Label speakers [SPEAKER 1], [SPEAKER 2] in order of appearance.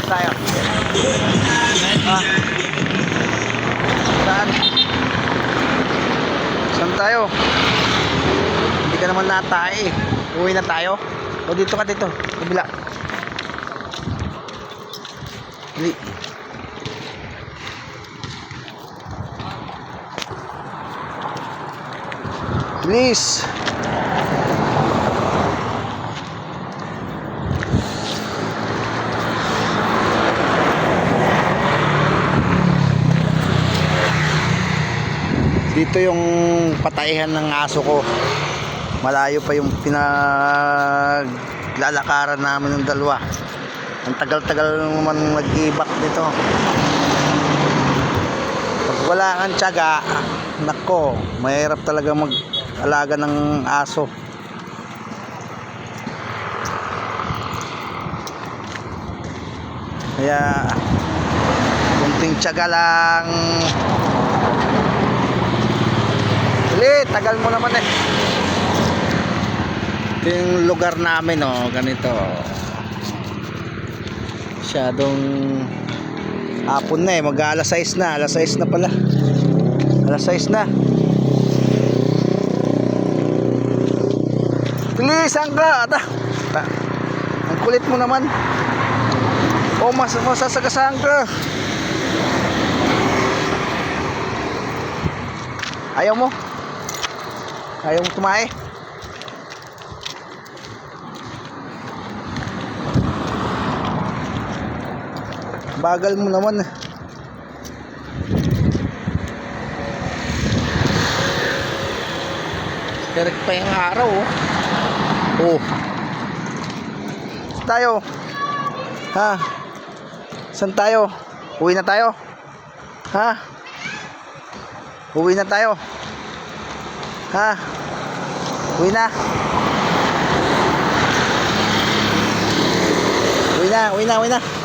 [SPEAKER 1] tayo. Ah. Saan? Saan tayo? Hindi ka naman natay. Uwi na tayo. O dito ka dito. Kabila. Dili. Please. Dito yung pataihan ng aso ko. Malayo pa yung pinaglalakaran namin ng dalawa. Ang tagal-tagal naman nag-ibak dito. Pag wala kang tiyaga, nako, mahirap talaga mag-alaga ng aso. Kaya kunting tiyaga lang. Dali, tagal mo naman eh. Ito yung lugar namin, oh, ganito. Masyadong hapon na eh, mag-alas 6 na. Alas 6 na pala. Alas 6 na. Bilisan ka. Ang kulit mo naman. O masasagasaan ka. Ayaw mo? Ayaw mo tumae? Bagal mo naman. Direct pa yung araw, oh. Oh. Saan tayo? Ha? Saan tayo? Uwi na tayo? Ha? Uwi na tayo? Ha? Uwi na? Uwi na, uwi na, uwi na.